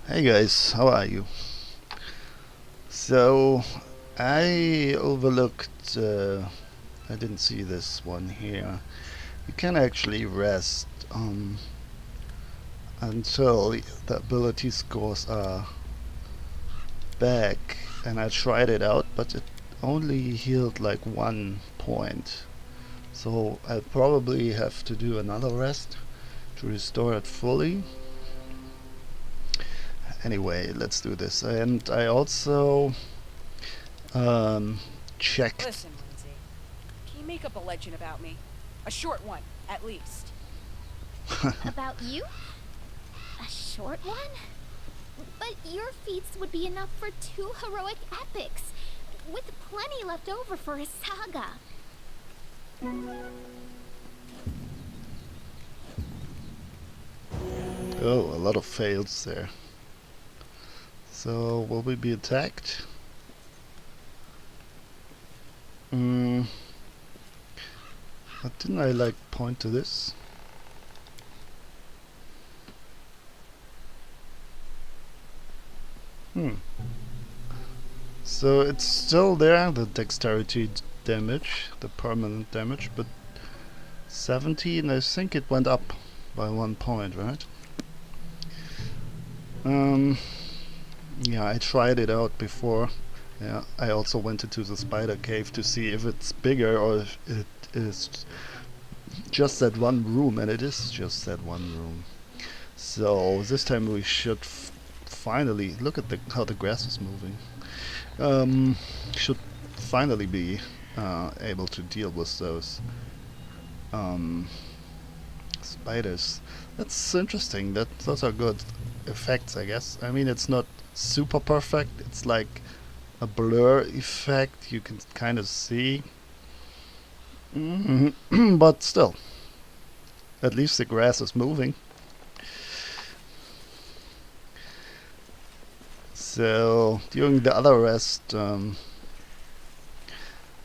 Hey guys, how are you? So, I overlooked, I didn't see this one here. You can actually rest until the ability scores are back, and I tried it out, but it only healed like 1 point. So, I'll probably have to do another rest to restore it fully. Anyway, let's do this. And I also um, checked. Listen, Lindsay. Can you make up a legend about me? A short one, at least. About you? A short one? But your feats would be enough for 2 heroic epics, with plenty left over for a saga. Oh, a lot of fails there. So, will we be attacked? Mm, but didn't I like point to this? Hmm. So it's still there, the dexterity damage, the permanent damage, but 17, I think it went up by 1 point, right? Um, yeah, I tried it out before. Yeah, I also went into the spider cave to see if it's bigger or if it is just that one room, and it is just that one room. So this time we should finally look at how the grass is moving. Should finally be able to deal with those um, spiders. That's interesting. Those are good effects, I guess. I mean, it's not super perfect. It's like a blur effect. You can kind of see, but still, at least the grass is moving. So during the other rest,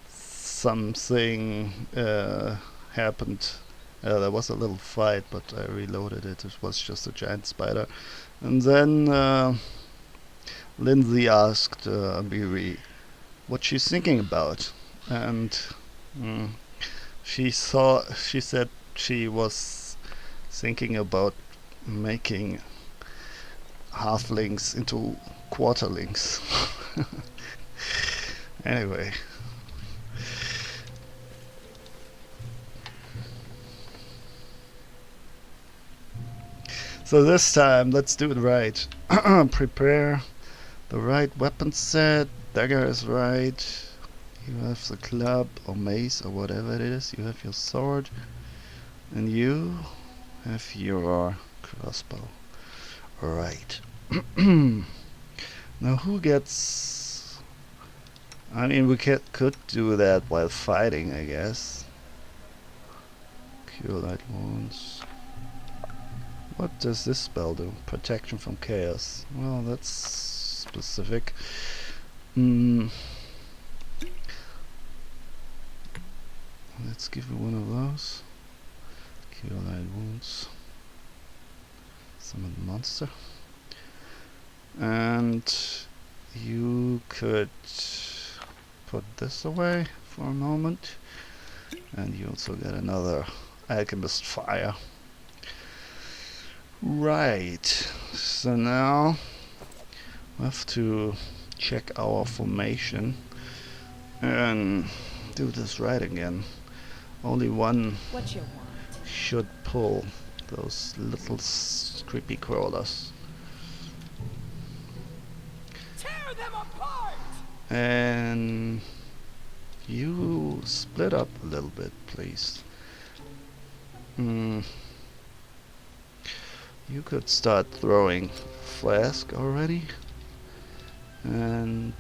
something happened. There was a little fight, but I reloaded it. It was just a giant spider. And then Lindsay asked Miri what she's thinking about, and mm, she said she was thinking about making halflings into quarterlings. Anyway, so this time let's do it right. Prepare the right weapon set. Dagger is right. You have the club or mace or whatever it is. You have your sword, and you have your crossbow. Right. Now who gets... I mean, we could do that while fighting, I guess. Cure light wounds. What does this spell do? Protection from chaos. Well, that's specific. Mm. Let's give you one of those. Cure light wounds. Summon the monster. And you could put this away for a moment. And you also get another alchemist fire. Right. So now we have to check our formation and do this right again. Only one What you want? should pull those little creepy crawlers. Tear them apart! And you split up a little bit, please. You could start throwing flask already, and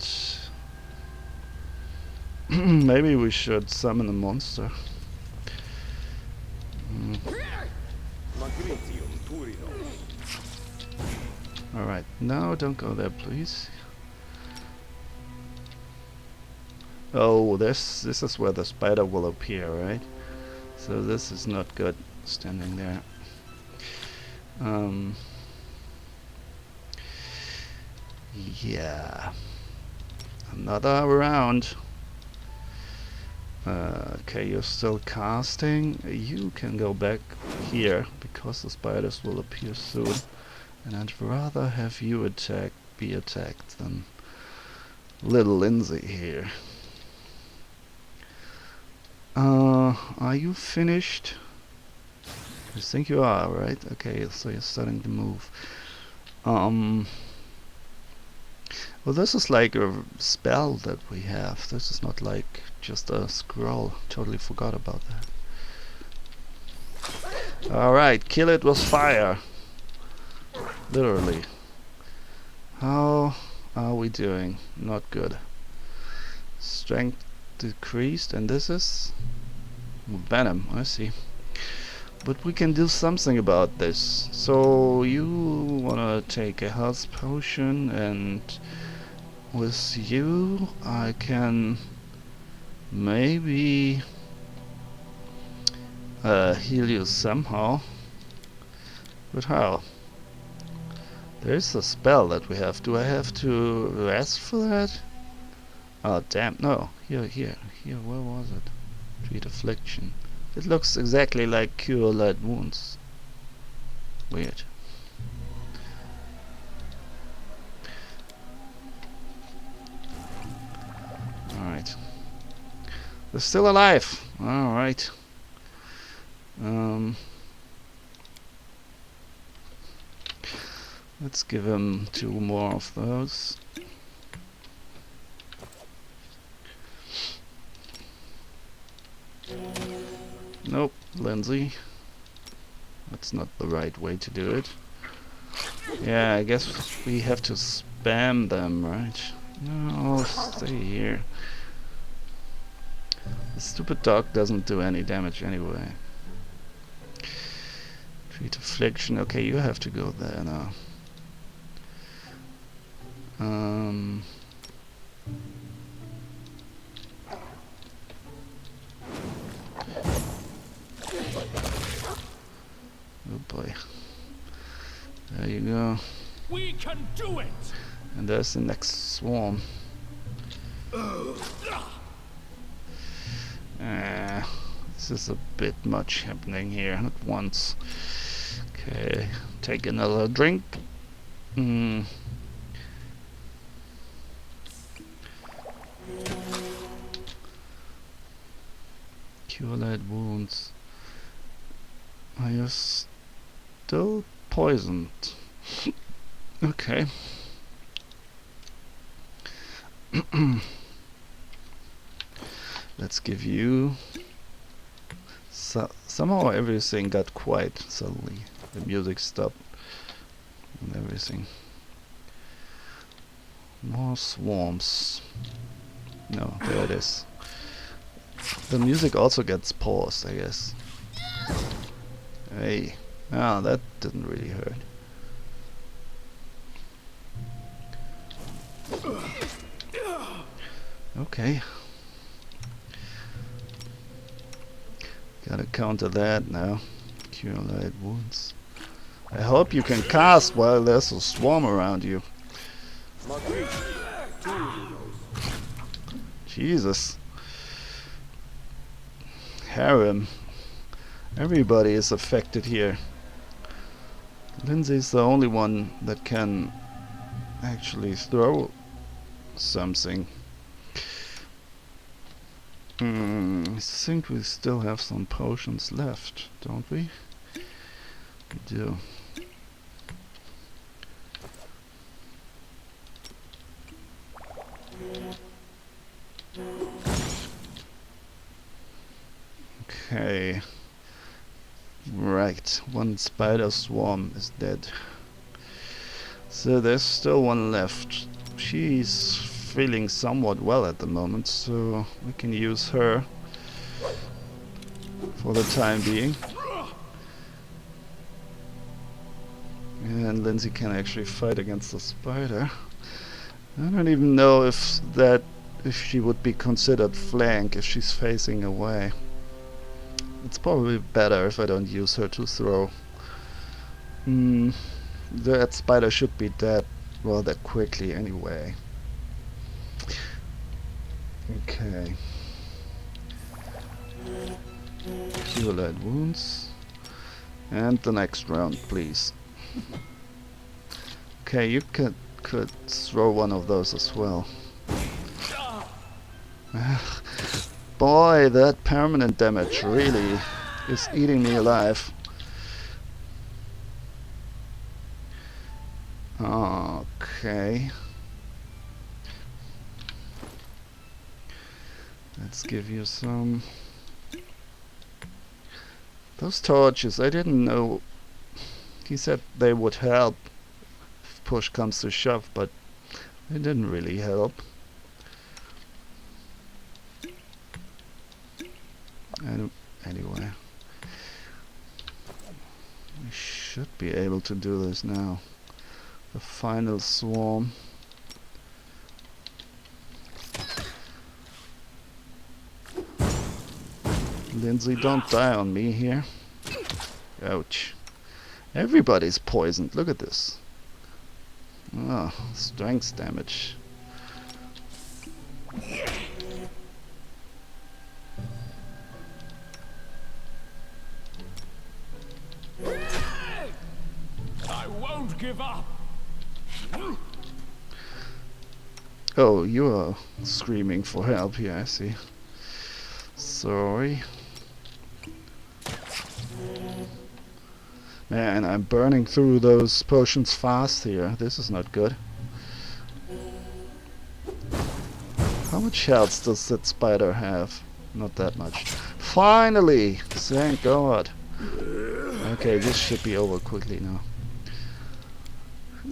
maybe we should summon a monster. Alright, no, don't go there, please. Oh, this is where the spider will appear, right? So this is not good, standing there. Yeah. Another round. Okay, you're still casting. You can go back here because the spiders will appear soon. And I'd rather have you be attacked than little Lindsay here. Are you finished? I think you are, right? Okay, so you're starting to move. Well, this is like a spell that we have. This is not like just a scroll. Totally forgot about that. Alright, kill it with fire. Literally. How are we doing? Not good. Strength decreased, and this is venom, I see. But we can do something about this. So you wanna take a health potion, and with you I can maybe heal you somehow. But how? There's a spell that we have. Do I have to rest for that? Oh damn, no. Here, where was it? Treat affliction. It looks exactly like cure light wounds. Weird. Alright. They're still alive. Alright. Let's give him 2 more of those. Nope, Lindsay. That's not the right way to do it. Yeah, I guess we have to spam them, right? No, stay here. The stupid dog doesn't do any damage anyway. Treat affliction. Okay, you have to go there now. Oh boy. There you go. We can do it. And there's the next swarm. This is a bit much happening here at once. Okay, take another drink. Cure light wounds. Are you still poisoned? Okay. Let's give you... somehow everything got quiet suddenly. The music stopped and everything. More swarms. No, there it is. The music also gets paused, I guess. Hey. Ah, that didn't really hurt. Okay. Gotta counter that now. Cure light wounds. I hope you can cast while there's a swarm around you. Jesus. Harem. Everybody is affected here. Lindsay's the only one that can actually throw something. I think we still have some potions left, don't we? We do. Okay. Right, one spider swarm is dead. So there's still one left. She's feeling somewhat well at the moment, so we can use her for the time being. And Lindsay can actually fight against the spider. I don't even know if she would be considered flank if she's facing away. It's probably better if I don't use her to throw. That spider should be dead rather quickly anyway. Okay. Cure lead wounds. And the next round, please. Okay, you could throw one of those as well. Boy, that permanent damage really is eating me alive. Okay. Let's give you some. Those torches, I didn't know. He said they would help if push comes to shove, but they didn't really help. And anyway, we should be able to do this now. The final swarm. Lindsay, don't die on me here. Ouch. Everybody's poisoned. Look at this. Ah, strength damage. I won't give up. Oh, you are screaming for help here, I see. Sorry. Man, I'm burning through those potions fast here. This is not good. How much health does that spider have? Not that much. Finally! Thank God. Okay, this should be over quickly now.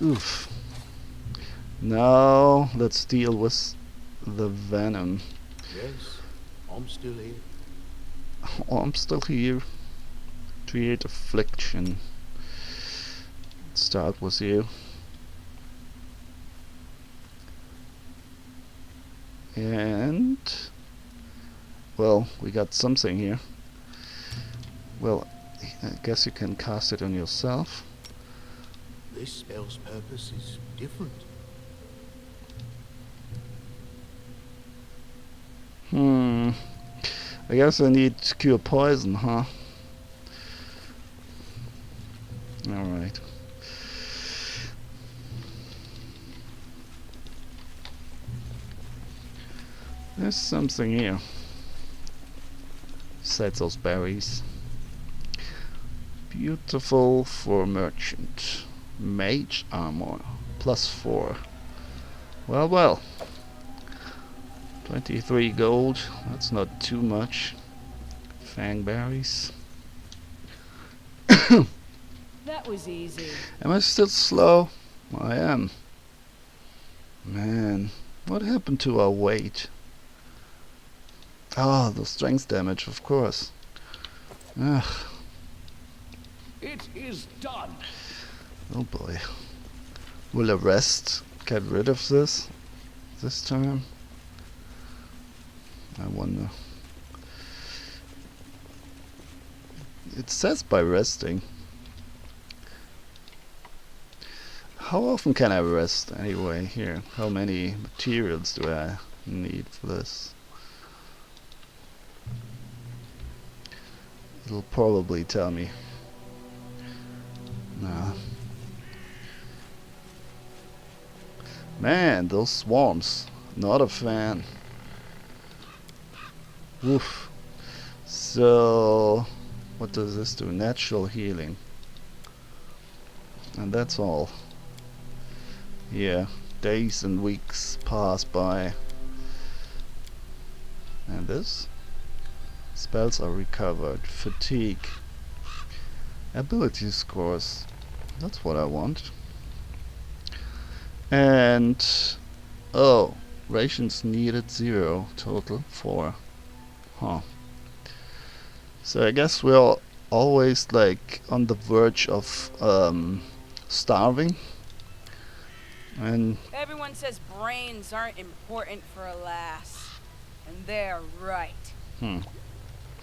Oof. Now, let's deal with the venom. Yes, I'm still here. Oh, I'm still here. Create affliction. Start with you. And well, we got something here. Well, I guess you can cast it on yourself. This spell's purpose is different. I guess I need to cure poison, huh? Alright. There's something here. Besides those berries. Beautiful for merchant. Mage armor. +4. Well, well. 23 gold. That's not too much. Fang berries. That was easy. Am I still slow? I am. Man, what happened to our weight? Ah, the strength damage, of course. Ugh. It is done. Oh boy. Will a rest get rid of this time? I wonder. It says by resting. How often can I rest anyway here? How many materials do I need for this? It'll probably tell me. Nah. Man, those swarms. Not a fan. Woof. So, what does this do? Natural healing. And that's all. Yeah, days and weeks pass by. And this? Spells are recovered. Fatigue. Ability scores. That's what I want. And oh, rations needed 0. Total 4. Huh. So I guess we're always like on the verge of starving. And Everyone says brains aren't important for a lass. And they're right.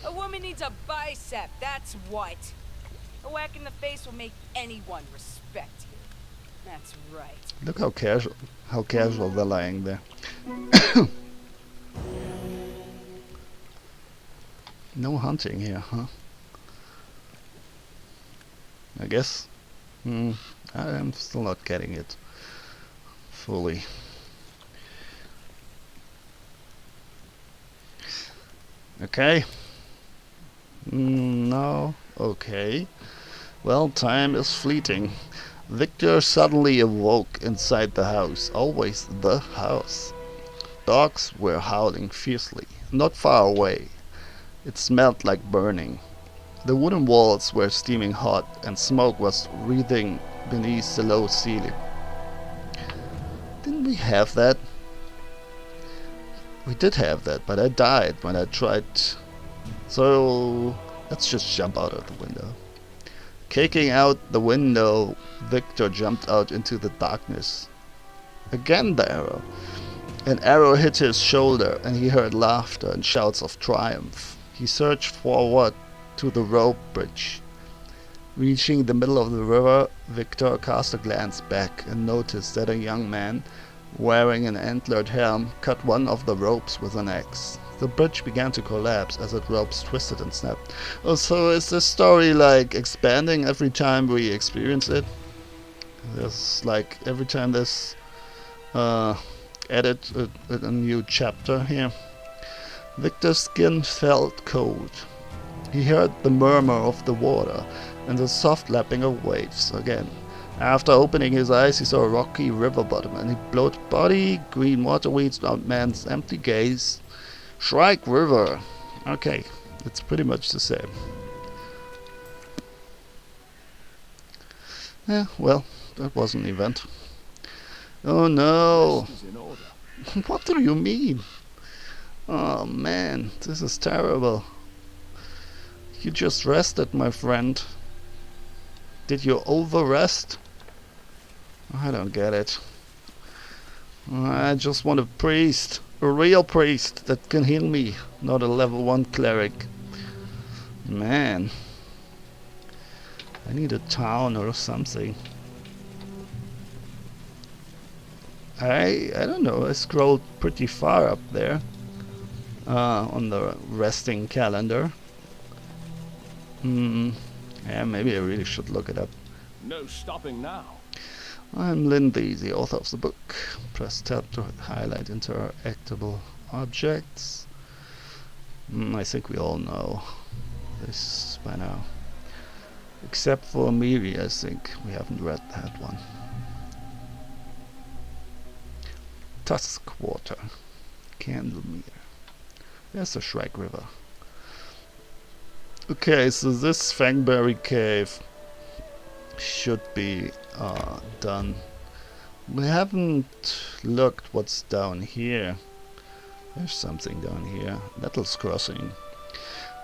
A woman needs a bicep, that's what. A whack in the face will make anyone respect you. That's right. Look how casual they're lying there. No hunting here, huh? I guess. I'm still not getting it fully. Okay. No. Okay. Well, time is fleeting. Victor suddenly awoke inside the house. Always the house. Dogs were howling fiercely, not far away. It smelled like burning. The wooden walls were steaming hot, and smoke was wreathing beneath the low ceiling. Didn't we have that? We did have that, but I died when I tried. So let's just jump out of the window. Kicking out the window, Victor jumped out into the darkness. Again the arrow. An arrow hit his shoulder, and he heard laughter and shouts of triumph. He surged forward to the rope bridge. Reaching the middle of the river, Victor cast a glance back and noticed that a young man, wearing an antlered helm, cut one of the ropes with an axe. The bridge began to collapse as its ropes twisted and snapped. Oh, so is this story like expanding every time we experience it? There's like every time there's added a new chapter here. Victor's skin felt cold. He heard the murmur of the water and the soft lapping of waves again. After opening his eyes, he saw a rocky river bottom, and he bloated body, green waterweeds drowned man's empty gaze. Shrike River. Okay, it's pretty much the same. Yeah, well, that was an event. Oh no! Rest is in order. What do you mean? Oh man, this is terrible. You just rested, my friend. Did you over-rest? I don't get it. I just want a priest. A real priest that can heal me, not a level 1 cleric. Man. I need a town or something. I don't know, I scrolled pretty far up there on the resting calendar. Yeah, maybe I really should look it up. No stopping now. I'm Lindy, the author of the book. Press tab to highlight interactable objects. I think we all know this by now. Except for Miri, I think we haven't read that one. Tuskwater. Candlemere. There's the Shrike River. Okay, so this Fangberry Cave should be done. We haven't looked what's down here. There's something down here. Nettles Crossing.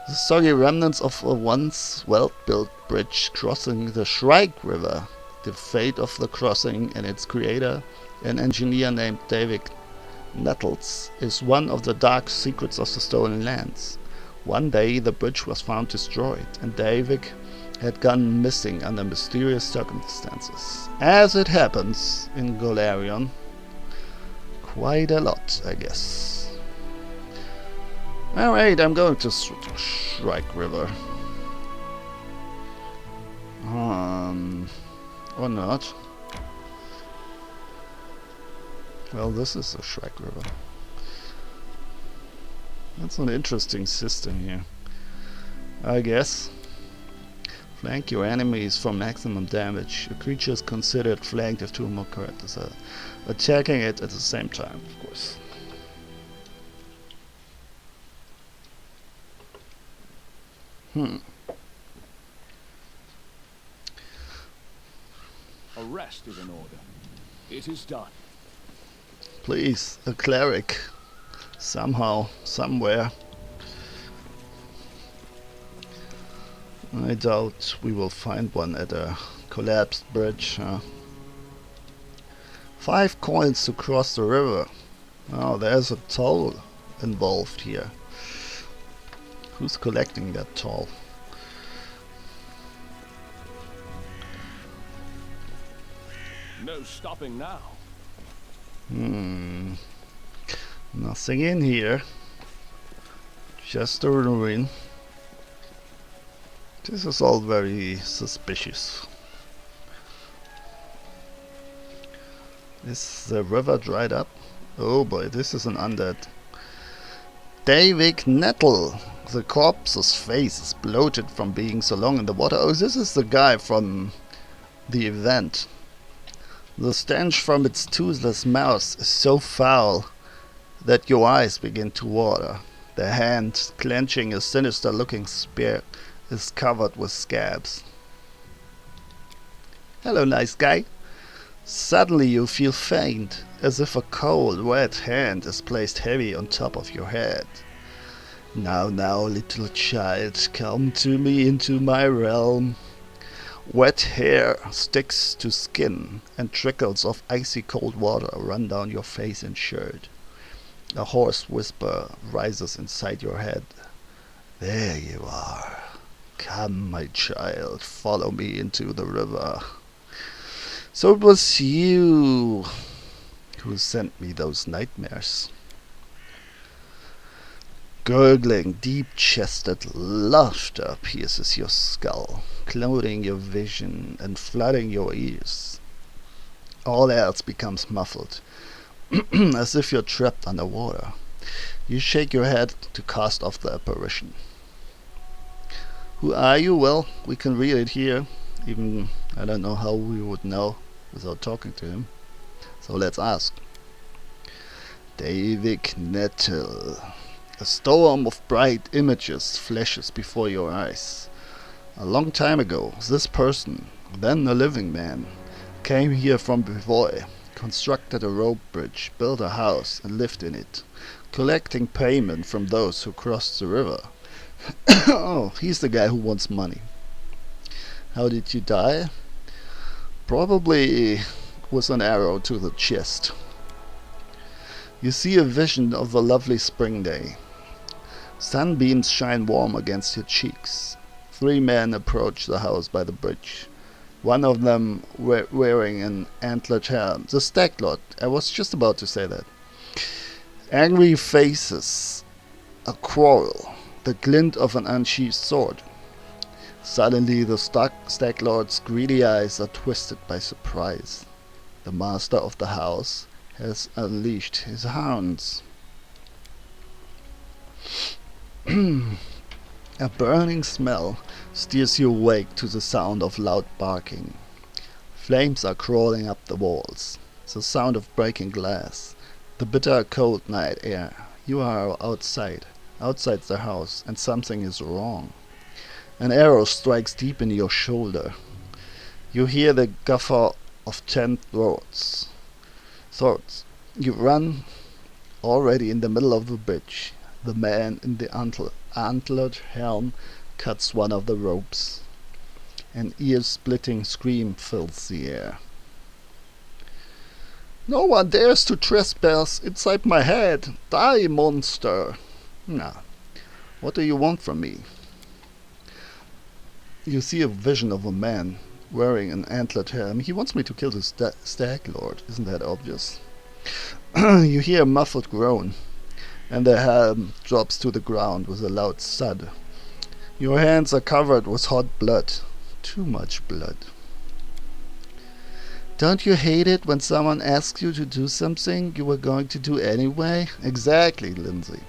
The soggy remnants of a once well-built bridge crossing the Shrike River. The fate of the crossing and its creator, an engineer named David Nettles, is one of the dark secrets of the Stolen Lands. One day the bridge was found destroyed, and David had gone missing under mysterious circumstances. As it happens in Golarion, quite a lot, I guess. Alright, I'm going to Shrike River. Or not. Well, this is a Shrike River. That's an interesting system here, I guess. Flank your enemies for maximum damage. A creature is considered flanked if two or more characters are attacking it at the same time, of course. A rest is in order. It is done. Please, a cleric. Somehow, somewhere. I doubt we will find one at a collapsed bridge. 5 coins to cross the river. Oh, there's a toll involved here. Who's collecting that toll? No No stopping now. Nothing in here. Just a ruin. This is all very suspicious. Is the river dried up? Oh boy, this is an undead. David Nettle. The corpse's face is bloated from being so long in the water. Oh, this is the guy from the event. The stench from its toothless mouth is so foul that your eyes begin to water. The hand, clenching a sinister-looking spear, is covered with scabs. Hello, nice guy. Suddenly you feel faint, as if a cold, wet hand is placed heavy on top of your head. Now, little child, come to me into my realm. Wet hair sticks to skin, and trickles of icy cold water run down your face and shirt. A hoarse whisper rises inside your head. There you are. Come, my child, follow me into the river. So it was you who sent me those nightmares. Gurgling, deep-chested laughter pierces your skull, clouding your vision and flooding your ears. All else becomes muffled, as if you're trapped underwater. You shake your head to cast off the apparition. Who are you? Well, we can read it here. Even I don't know how we would know without talking to him. So let's ask. David Nettle. A storm of bright images flashes before your eyes. A long time ago, this person, then a living man, came here from before, constructed a rope bridge, built a house, and lived in it, collecting payment from those who crossed the river. Oh, he's the guy who wants money. How did you die? Probably with an arrow to the chest. You see a vision of a lovely spring day. Sunbeams shine warm against your cheeks. 3 men approach the house by the bridge. One of them wearing an antlered helm. The Stag Lord. I was just about to say that. Angry faces. A quarrel. The glint of an unsheathed sword. Suddenly the Stag Lord's greedy eyes are twisted by surprise. The master of the house has unleashed his hounds. A burning smell steers you awake to the sound of loud barking. Flames are crawling up the walls. The sound of breaking glass. The bitter cold night air. You are outside the house, and something is wrong. An arrow strikes deep in your shoulder. You hear the guffaw of 10 swords. You run, already in the middle of the bridge. The man in the antlered helm cuts one of the ropes. An ear-splitting scream fills the air. No one dares to trespass inside my head. Die, monster! Now, what do you want from me? You see a vision of a man wearing an antlered helm. He wants me to kill the Stag Lord. Isn't that obvious? You hear a muffled groan, and the helm drops to the ground with a loud thud. Your hands are covered with hot blood. Too much blood. Don't you hate it when someone asks you to do something you were going to do anyway? Exactly, Lindsay.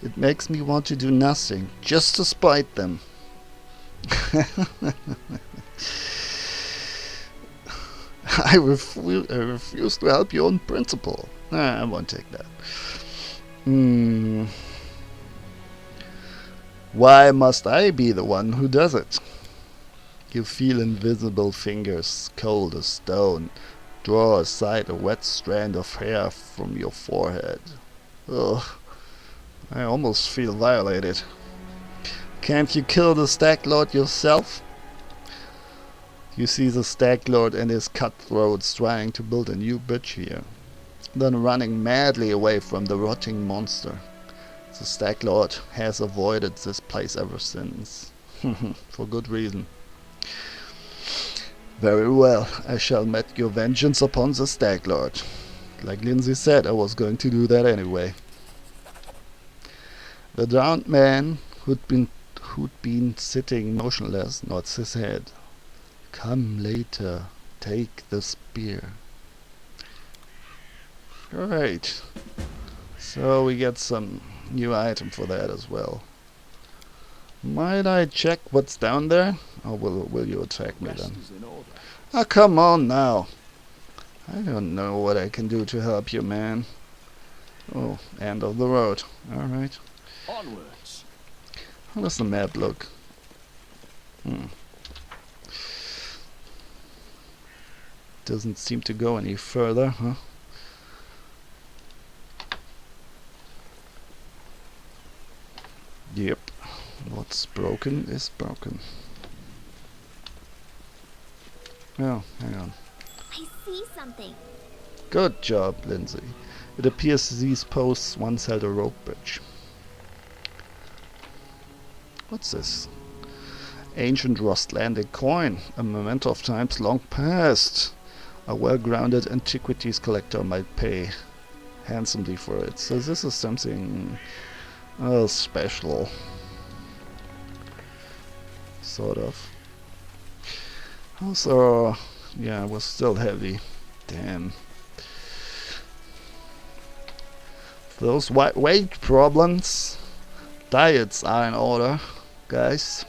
It makes me want to do nothing, just to spite them. I refuse to help you on principle. I won't take that. Why must I be the one who does it? You feel invisible fingers, cold as stone, draw aside a wet strand of hair from your forehead. Ugh, I almost feel violated. Can't you kill the Stag Lord yourself? You see the Stag Lord and his cutthroats trying to build a new bridge here, then running madly away from the rotting monster. The Stag Lord has avoided this place ever since. For good reason. Very well, I shall met your vengeance upon the Stag Lord. Like Lindsay said, I was going to do that anyway. The drowned man who'd been sitting motionless nods his head. Come later, take the spear. Great. So we get some new item for that as well. Might I check what's down there? Or will you attack me Rest then? is in order. Ah, come on now. I don't know what I can do to help you, man. Oh, end of the road. Alright. Onwards. How does the map look? Doesn't seem to go any further, huh? Yep. What's broken is broken. Oh, hang on. I see something. Good job, Lindsay. It appears these posts once held a rope bridge. What's this? Ancient Rostlandic coin, a memento of times long past. A well-grounded antiquities collector might pay handsomely for it. So this is something special. Sort of. Also, yeah, it was still heavy. Damn. Those weight problems. Diets are in order, guys.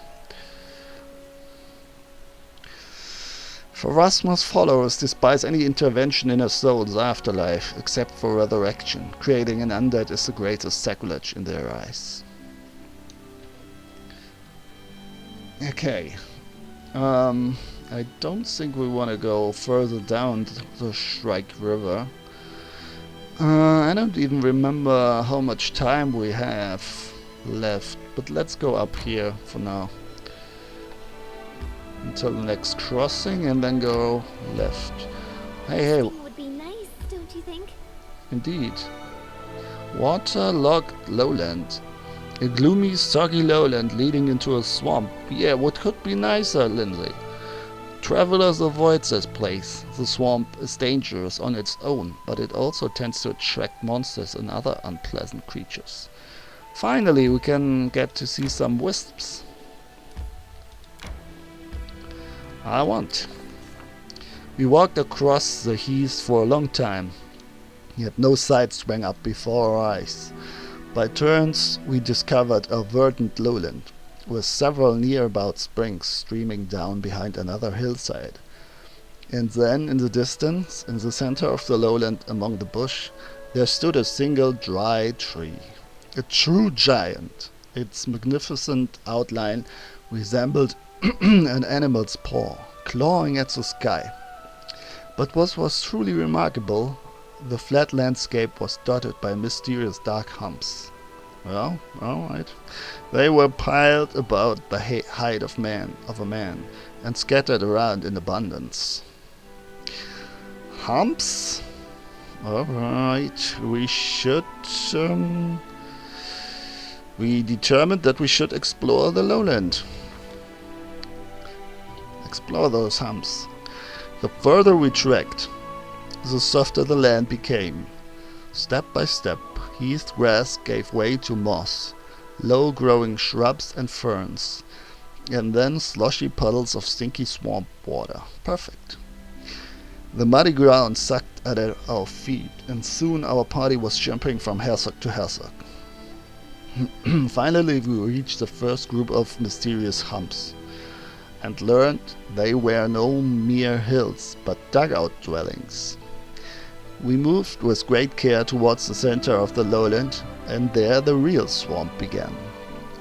For Rasmus' followers despise any intervention in a soul's afterlife, except for resurrection. Creating an undead is the greatest sacrilege in their eyes. Okay. I don't think we want to go further down the Shrike River. I don't even remember how much time we have left, but let's go up here for now. Until the next crossing and then go left. Hey, It would be nice, don't you think? indeed. Waterlogged lowland. A gloomy, soggy lowland leading into a swamp. Yeah, what could be nicer, Lindsay? Travelers avoid this place. The swamp is dangerous on its own, but it also tends to attract monsters and other unpleasant creatures. Finally, we can get to see some wisps. I want. We walked across the heath for a long time, yet no sight sprang up before our eyes. By turns, we discovered a verdant lowland, with several nearby springs streaming down behind another hillside. And then, in the distance, in the center of the lowland among the bush, there stood a single dry tree. A true giant. Its magnificent outline resembled an animal's paw, clawing at the sky. But what was truly remarkable, the flat landscape was dotted by mysterious dark humps. Well, alright. They were piled about the height of a man, and scattered around in abundance. Humps? Alright, we determined that we should explore the lowland. Explore those humps. The further we trekked, the softer the land became. Step by step, heath grass gave way to moss, low-growing shrubs and ferns, and then sloshy puddles of stinky swamp water. Perfect. The muddy ground sucked at our feet, and soon our party was jumping from hassock to hassock. Finally, we reached the first group of mysterious humps, and learned they were no mere hills, but dugout dwellings. We moved with great care towards the center of the lowland, and there the real swamp began.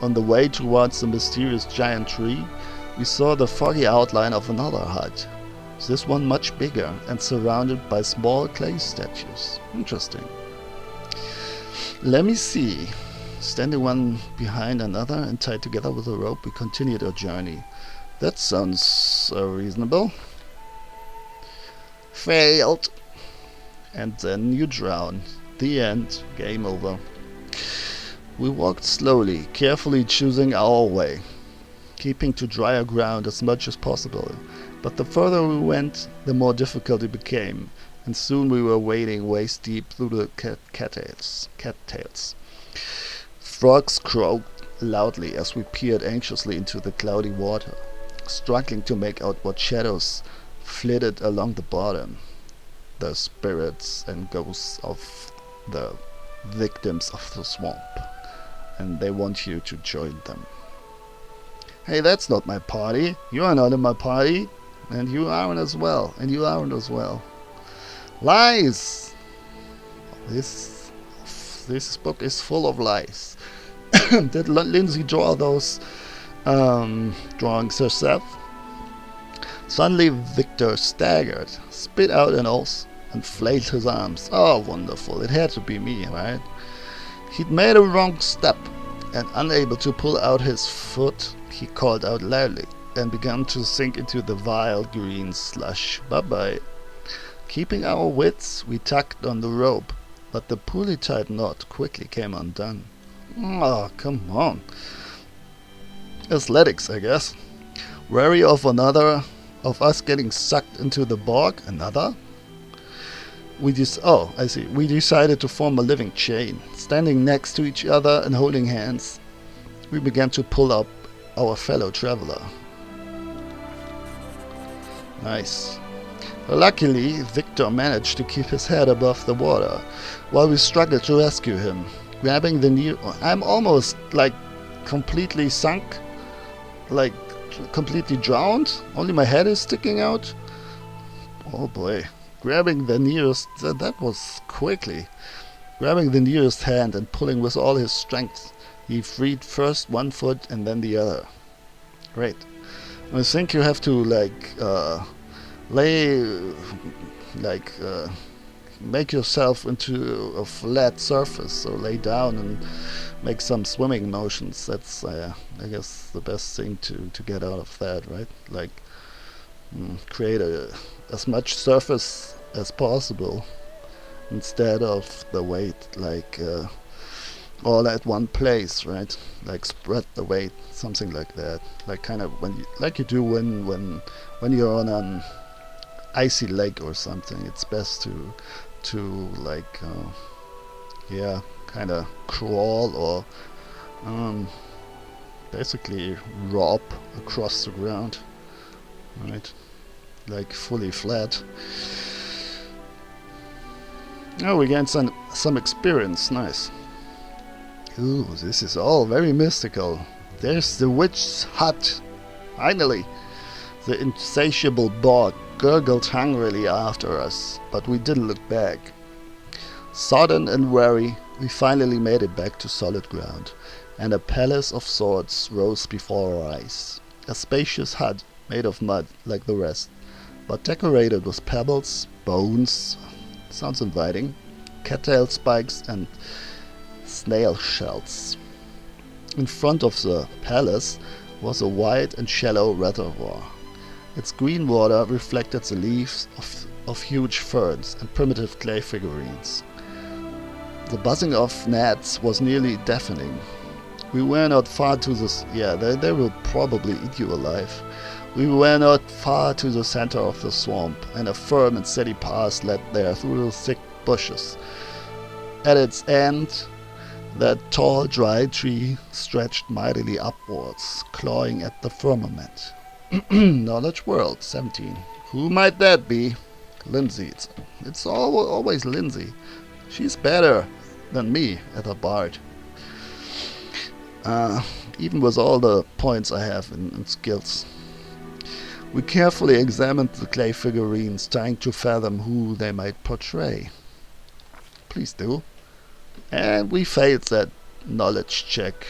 On the way towards the mysterious giant tree, we saw the foggy outline of another hut, this one much bigger and surrounded by small clay statues. Interesting. Let me see. Standing one behind another and tied together with a rope, we continued our journey. That sounds reasonable. Failed. And then you drown. The end. Game over. We walked slowly, carefully choosing our way, keeping to drier ground as much as possible, But the further we went, the more difficult it became, and soon we were wading waist deep through the cattails. Frogs croaked loudly as we peered anxiously into the cloudy water, struggling to make out what shadows flitted along the bottom. The spirits and ghosts of the victims of the swamp, and they want you to join them. Hey, that's not my party. You are not in my party. And you aren't as well. And you aren't as well. Lies! This book is full of lies. Did Lindsay draw those drawings herself? Suddenly Victor staggered, spit out an oath, and flailed his arms. Oh, wonderful. It had to be me, right? He'd made a wrong step, and unable to pull out his foot, he called out loudly, and began to sink into the vile green slush. Bye-bye. Keeping our wits, we tugged on the rope, but the poorly tied knot quickly came undone. Oh, come on. Athletics, I guess. Wary of us getting sucked into the bog. Another? We decided to form a living chain, standing next to each other and holding hands. We began to pull up our fellow traveler. Nice. Luckily, Victor managed to keep his head above the water, while we struggled to rescue him. Grabbing the near... I'm almost, completely sunk. Completely drowned. Only my head is sticking out. Oh boy. Grabbing the nearest... that was quickly. Grabbing the nearest hand and pulling with all his strength, he freed first one foot and then the other. Great. I think you have to, make yourself into a flat surface, so lay down and make some swimming motions. That's I guess the best thing to get out of that, right? Create as much surface as possible instead of the weight all at one place, right? Spread the weight, something like that, kind of you do when you're on an icy lake or something. It's best to kind of crawl or basically rob across the ground, right? Fully flat. Oh, we gained some experience. Nice. Ooh, this is all very mystical. There's the witch's hut. Finally. The insatiable bog gurgled hungrily after us, but we didn't look back. Sodden and weary, we finally made it back to solid ground, and a palace of sorts rose before our eyes. A spacious hut made of mud like the rest, but decorated with pebbles, bones, sounds inviting, cattail spikes and snail shells. In front of the palace was a wide and shallow reservoir. Its green water reflected the leaves of huge ferns and primitive clay figurines. The buzzing of gnats was nearly deafening. We were not far to this... Yeah, they will probably eat you alive. We were not far to the center of the swamp, and a firm and steady path led there through the thick bushes. At its end, that tall, dry tree stretched mightily upwards, clawing at the firmament. Knowledge World 17. Who might that be? Lindsay. It's always Lindsay. She's better than me at a bard. Even with all the points I have in skills. We carefully examined the clay figurines, trying to fathom who they might portray. Please do. And we failed that knowledge check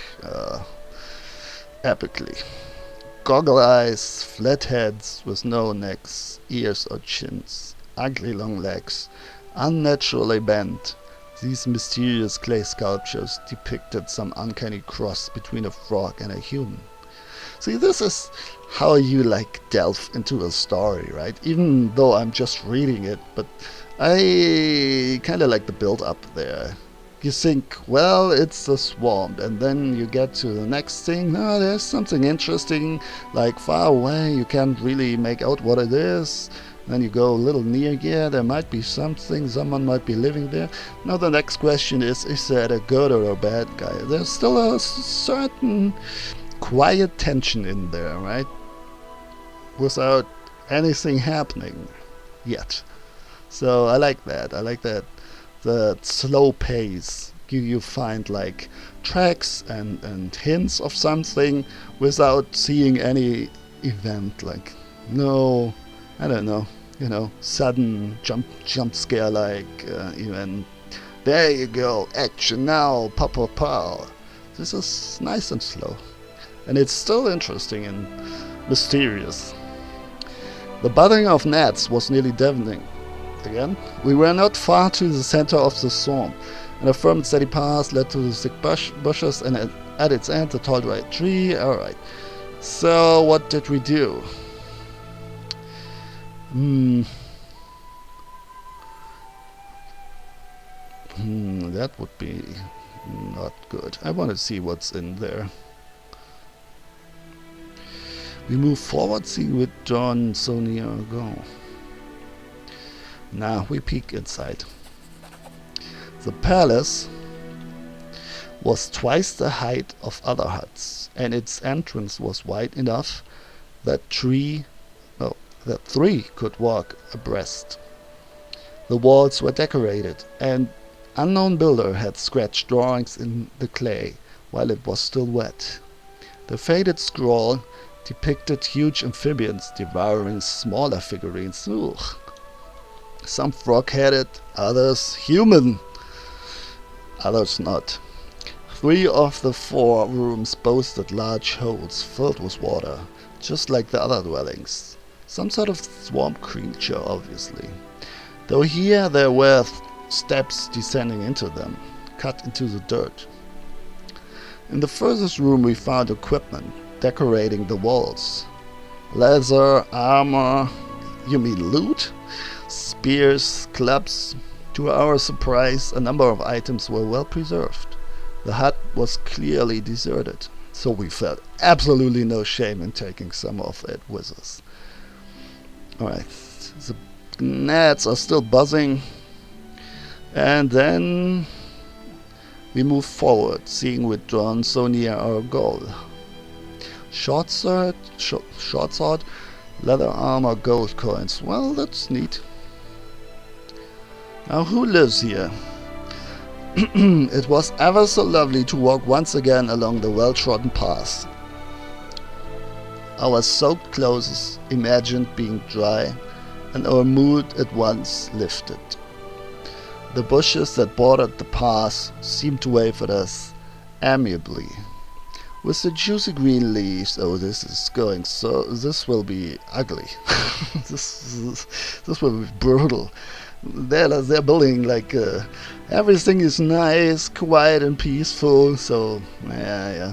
epically. Goggle eyes, flat heads with no necks, ears or chins, ugly long legs, unnaturally bent. These mysterious clay sculptures depicted some uncanny cross between a frog and a human. See, this is how you delve into a story, right? Even though I'm just reading it, but I kind of like the build up there. you think, well, it's a swamp, and then you get to the next thing. No, there's something interesting, like far away. You can't really make out what it is. Then you go a little near. Yeah, there might be something. Someone might be living there. Now the next question is that a good or a bad guy? There's still a certain quiet tension in there, right? Without anything happening yet. So I like that. I like that. The slow pace. You find like tracks and hints of something without seeing any event. Like no, I don't know. Sudden jump scare like event. There you go. Action now. Pow pow pow. This is nice and slow, and it's still interesting and mysterious. The buzzing of gnats was nearly deafening. Again, we were not far to the center of the storm, and a firm and steady path led to the thick bushes, and at its end the tall white tree. Alright, so what did we do? That would be not good. I want to see what's in there. We move forward, seeing with John so near ago. Now we peek inside. The palace was twice the height of other huts, and its entrance was wide enough that three could walk abreast. The walls were decorated, and unknown builder had scratched drawings in the clay while it was still wet. The faded scroll depicted huge amphibians devouring smaller figurines. Ugh. Some frog-headed, others human, others not. 3 of the 4 rooms boasted large holes filled with water, just like the other dwellings. Some sort of swamp creature, obviously. Though here there were steps descending into them, cut into the dirt. In the furthest room we found equipment decorating the walls. Leather, armor, you mean loot? Spears, clubs. To our surprise, a number of items were well preserved. The hut was clearly deserted, so we felt absolutely no shame in taking some of it with us. Alright, the gnats are still buzzing, and then we move forward, seeing withdrawn so near our goal. Short sword, leather armor, gold coins. Well, that's neat. Now, who lives here? It was ever so lovely to walk once again along the well-trodden path. Our soaked clothes imagined being dry, and our mood at once lifted. The bushes that bordered the path seemed to wave at us amiably. With the juicy green leaves, oh, this will be ugly. this will be brutal. They're building like everything is nice, quiet and peaceful, so yeah,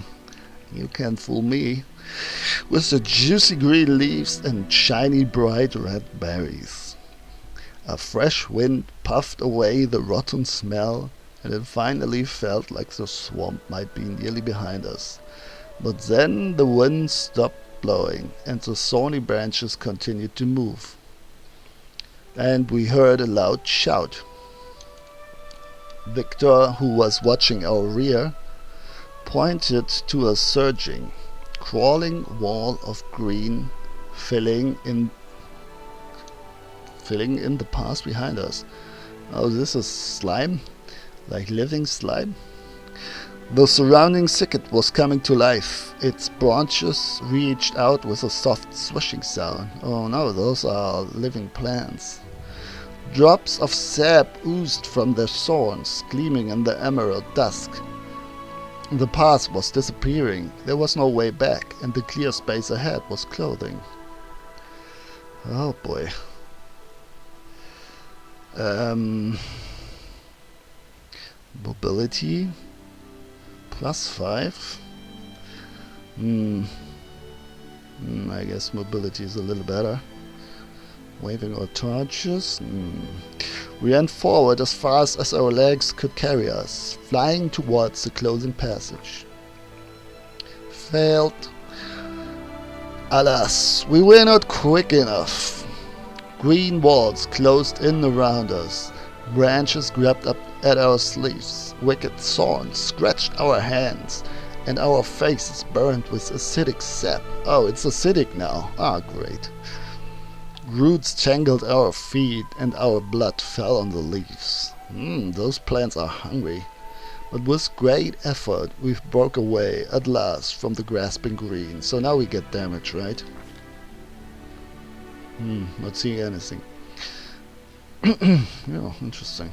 you can't fool me. With the juicy green leaves and shiny bright red berries. A fresh wind puffed away the rotten smell, and it finally felt like the swamp might be nearly behind us. But then the wind stopped blowing, and the thorny branches continued to move. And we heard a loud shout. Victor, who was watching our rear, pointed to a surging, crawling wall of green filling in the path behind us. Oh, this is slime? Like living slime? The surrounding thicket was coming to life. Its branches reached out with a soft swishing sound. Oh no, those are living plants. Drops of sap oozed from their thorns, gleaming in the emerald dusk. The path was disappearing. There was no way back, and the clear space ahead was clothing. Oh boy. Mobility +5. I guess mobility is a little better. Waving our torches. We ran forward as fast as our legs could carry us, flying towards the closing passage. Failed. Alas, we were not quick enough. Green walls closed in around us. Branches grabbed up at our sleeves. Wicked thorns scratched our hands, and our faces burned with acidic sap. Oh, it's acidic now. Ah, great. Roots tangled our feet, and our blood fell on the leaves. Those plants are hungry. But with great effort, we broke away at last from the grasping green. So now we get damage, right? Not seeing anything. Yeah, interesting.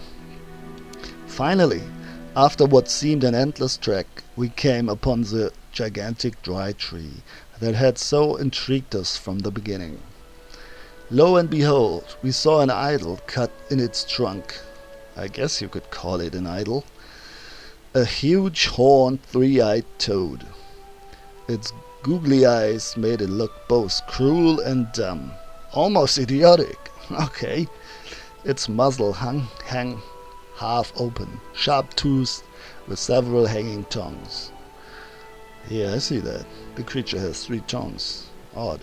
Finally, after what seemed an endless trek, we came upon the gigantic dry tree that had so intrigued us from the beginning. Lo and behold, we saw an idol cut in its trunk. I guess you could call it an idol. A huge horned three-eyed toad. Its googly eyes made it look both cruel and dumb. Almost idiotic. Okay. Its muzzle hung half open, sharp-toothed, with several hanging tongues. Yeah, I see that. The creature has 3 tongues. Odd.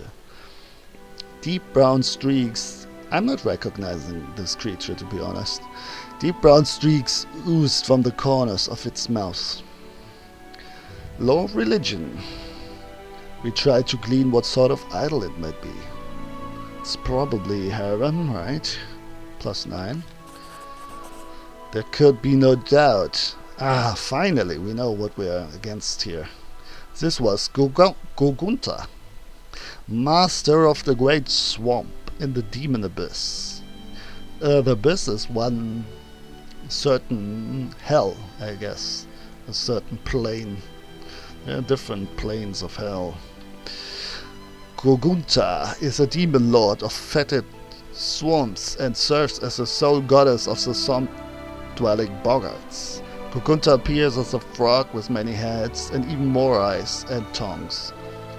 Deep brown streaks. I'm not recognizing this creature, to be honest. Deep brown streaks oozed from the corners of its mouth. Low religion. We tried to glean what sort of idol it might be. It's probably harem, right? +9. There could be no doubt. Ah, finally, we know what we're against here. This was Gogunta, master of the great swamp in the demon abyss. The abyss is one certain hell, I guess. A certain plane. There are different planes of hell. Gogunta is a demon lord of fetid swamps and serves as the sole goddess of the swamp-dwelling boggarts. Gogunta appears as a frog with many heads and even more eyes and tongues.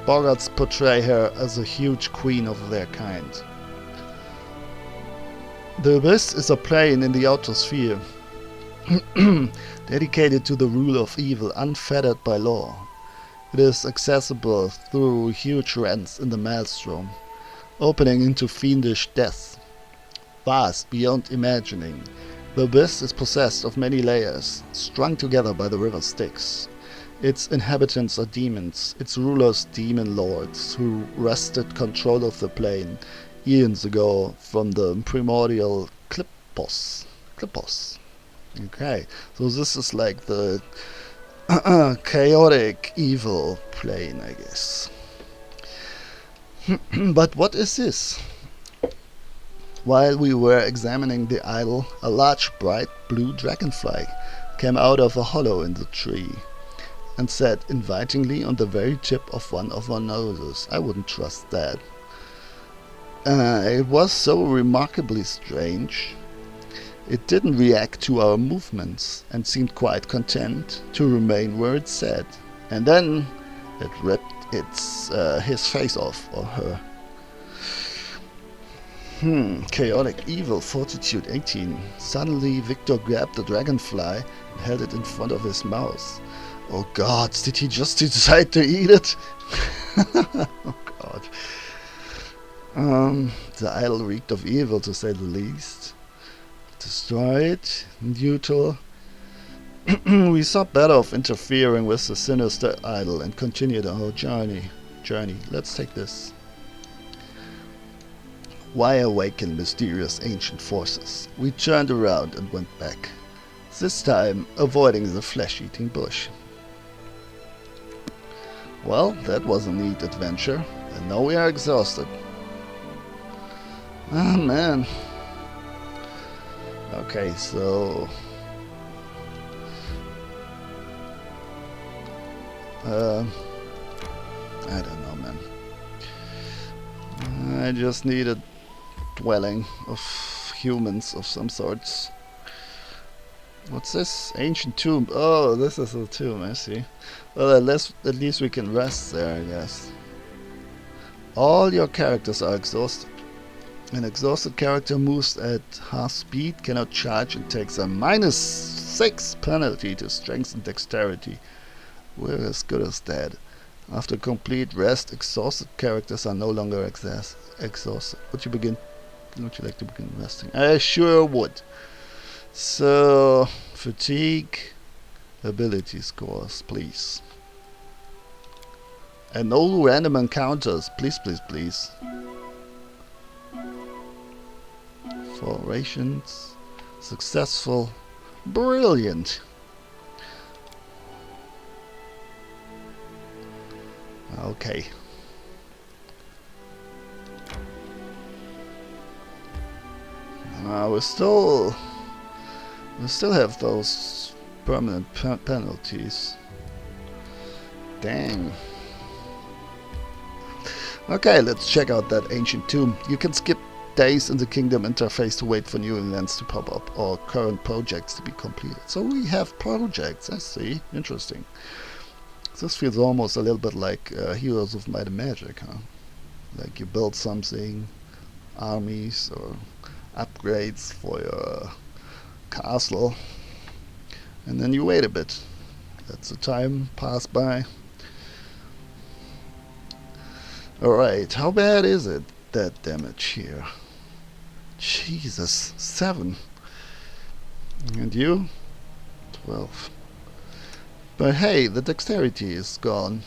Boggarts portray her as a huge queen of their kind. The abyss is a plane in the outer sphere, dedicated to the rule of evil, unfettered by law. It is accessible through huge rents in the maelstrom, opening into fiendish depths, vast beyond imagining. The abyss is possessed of many layers, strung together by the river Styx. Its inhabitants are demons, its rulers demon lords, who wrested control of the plane eons ago from the primordial Klippos. Okay, so this is like the chaotic evil plane, I guess. But what is this? While we were examining the idol, a large bright blue dragonfly came out of a hollow in the tree and sat invitingly on the very tip of one of our noses. I wouldn't trust that. It was so remarkably strange. It didn't react to our movements and seemed quite content to remain where it sat. And then it ripped his face off, or her. Chaotic evil, fortitude 18. Suddenly Victor grabbed the dragonfly and held it in front of his mouth. Oh god, did he just decide to eat it? Oh god. The idol reeked of evil, to say the least. Destroy it, neutral. We thought better of interfering with the sinister idol and continued our journey. Let's take this. Why awaken mysterious ancient forces? We turned around and went back, this time avoiding the flesh-eating bush. Well, that was a neat adventure, and now we are exhausted. Ah, man. Okay, so... I don't know, man. I just need a dwelling of humans of some sorts. What's this? Ancient tomb. Oh, this is a tomb, I see. Well, at least we can rest there, I guess. All your characters are exhausted. An exhausted character moves at half speed, cannot charge, and takes a -6 penalty to strength and dexterity. We're as good as dead. After complete rest, exhausted characters are no longer exhausted. Would you like to begin resting? I sure would. So, fatigue, ability scores, please. And no random encounters, please, please, please. 4 rations. Successful. Brilliant. Okay. We still have those permanent penalties. Dang. Okay, let's check out that ancient tomb. You can skip days in the kingdom interface to wait for new events to pop up or current projects to be completed. So we have projects, I see. Interesting. This feels almost a little bit like Heroes of Might and Magic, huh? Like you build something, armies or upgrades for your castle, and then you wait a bit. That's the time pass by. Alright, how bad is it, that damage here? Jesus, 7. And you? 12. But hey, the dexterity is gone.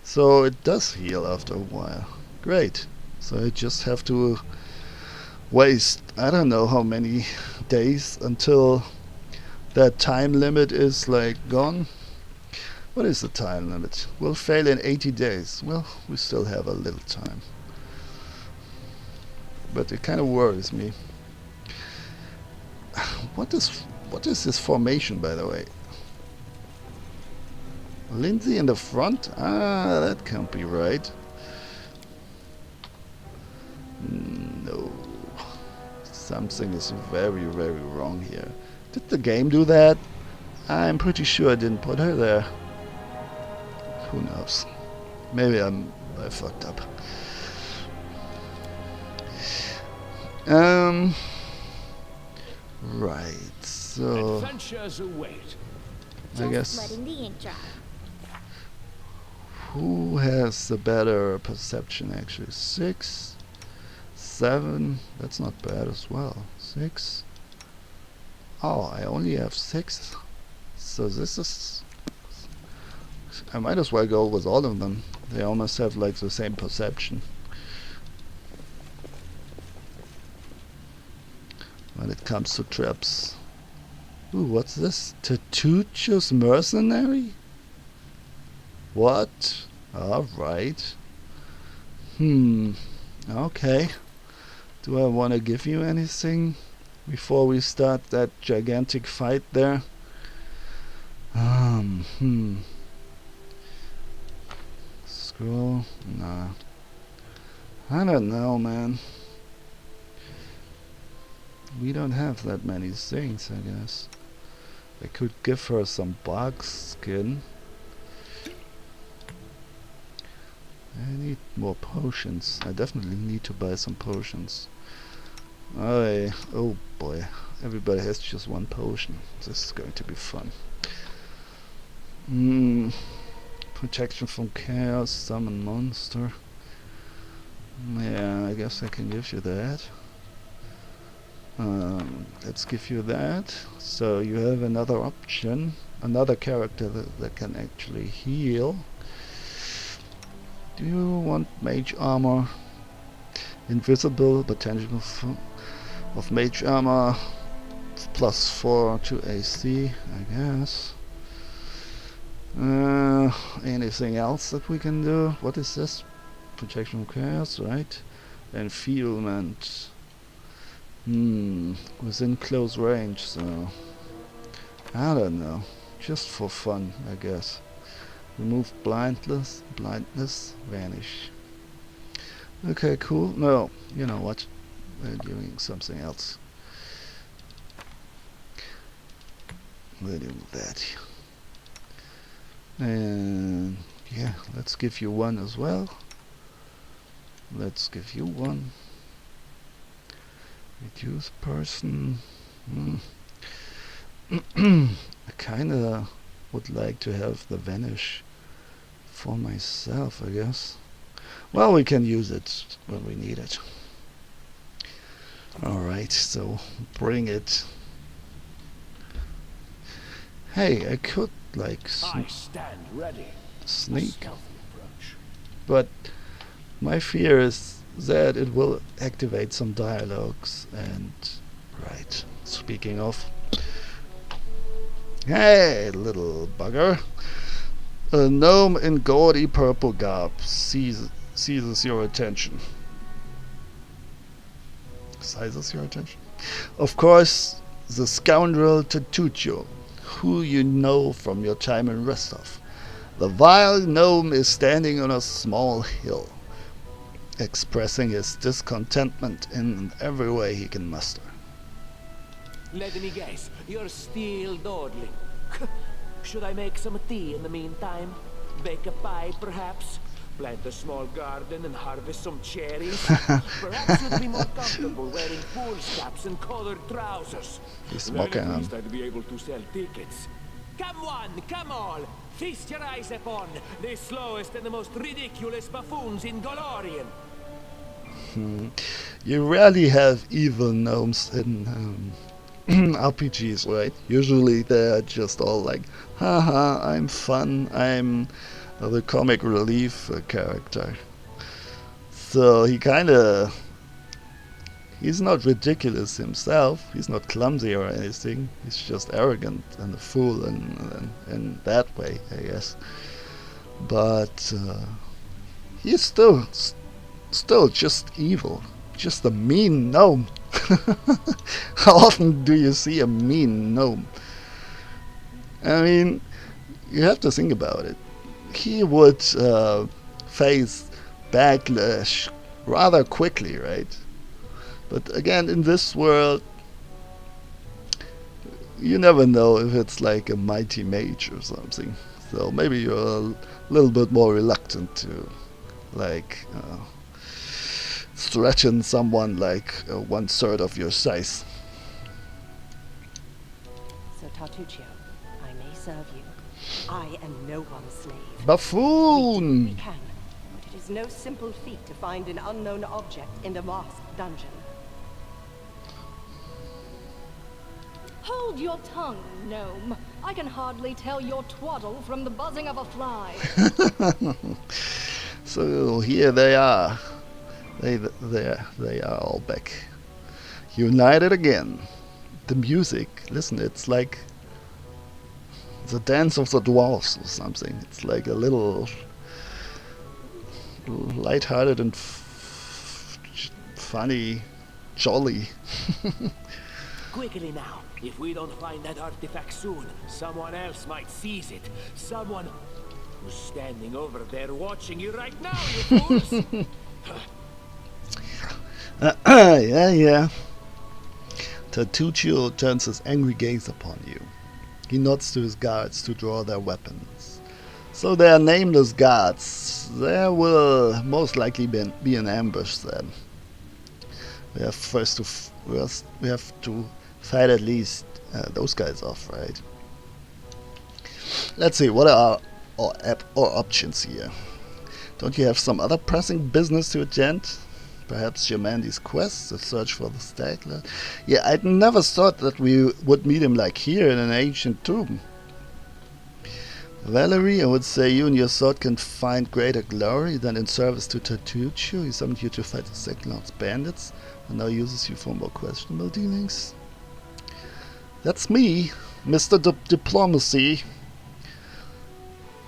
So it does heal after a while. Great. So I just have to waste, I don't know how many days until that time limit is like gone. What is the time limit? We'll fail in 80 days. Well, we still have a little time. But it kind of worries me. What is this formation, by the way? Lindsay in the front? Ah, that can't be right. No. Something is very, very wrong here. Did the game do that? I'm pretty sure I didn't put her there. Who knows? Maybe I fucked up. Right, so Adventures await. I guess letting the ink dry. who has the better perception actually? 6, 7, that's not bad as well. 6. Oh, I only have 6. So this is, I might as well go with all of them. They almost have like the same perception. When it comes to traps. Ooh, what's this? Tatooch's mercenary? What? Alright. Okay. Do I want to give you anything before we start that gigantic fight there? Scroll? Nah. I don't know, man. We don't have that many things, I guess. I could give her some bug skin. I need more potions. I definitely need to buy some potions. Oh boy. Everybody has just one potion. This is going to be fun. Protection from chaos, summon monster. Yeah, I guess I can give you that. Let's give you that. So you have another option, another character that can actually heal. Do you want mage armor? Invisible, potential of mage armor, +4 to AC, I guess. Anything else that we can do? What is this? Protection from chaos, right? Enfeelment. Within close range, so I don't know. Just for fun, I guess. Remove blindness, vanish. Okay, cool. No, you know what? We're doing something else. We'll do that. And yeah, let's give you one as well. Let's give you one. Reduce person. I kinda would like to have the vanish for myself, I guess. Well, we can use it when we need it. Alright, so bring it. Hey, I could like I stand ready. A sneak, stealthy approach. but my fear is that it will activate some dialogues and... Right, speaking of... Hey, little bugger. A gnome in gaudy purple garb seizes your attention. Seizes your attention? Of course, the scoundrel Tatuccio, who you know from your time in Rostov. The vile gnome is standing on a small hill, expressing his discontentment in every way he can muster. Let me guess, you're still dawdling. Should I make some tea in the meantime? Bake a pie, perhaps? Plant a small garden and harvest some cherries? Perhaps you'd be more comfortable wearing foolscaps and colored trousers. He's Then mocking at him. least I'd be able to sell tickets. Come one, come all! Feast your eyes upon the slowest and the most ridiculous buffoons in Golorian. You rarely have evil gnomes in RPGs, right? Usually they're just all like, haha, I'm fun, I'm the comic relief character. So he kinda... He's not ridiculous himself, he's not clumsy or anything, he's just arrogant and a fool in that way, I guess. But he's still just evil, just a mean gnome. How often do you see a mean gnome? I mean, you have to think about it. He would face backlash rather quickly, right? But again, in this world, you never know if it's like a mighty mage or something. So maybe you're a little bit more reluctant to, like, threaten someone like 1/3 of your size. Sir Tartuccio, I may serve you. I am no one's slave. We Buffoon! can, but it is no simple feat to find an unknown object in a masked dungeon. Hold your tongue, gnome. I can hardly tell your twaddle from the buzzing of a fly. So here they are. They are all back. United again. The music, listen, it's like the dance of the dwarves or something. It's like a little light-hearted and funny, jolly. Quickly now, if we don't find that artifact soon, someone else might seize it. Someone who's standing over there watching you right now, you fools! Yeah. Tartuccio turns his angry gaze upon you. He nods to his guards to draw their weapons. So they are nameless guards. There will most likely be an ambush then. We have we have to fight at least those guys off, right? Let's see, what are our options here? Don't you have some other pressing business to attend? Perhaps Germandy's quest, the search for the Stagler? Yeah, I'd never thought that we would meet him like here in an ancient tomb. Valerie, I would say you and your sword can find greater glory than in service to Tartuccio. He summoned you to fight the Second bandits, and now uses you for more questionable dealings. That's me, Mr. Diplomacy.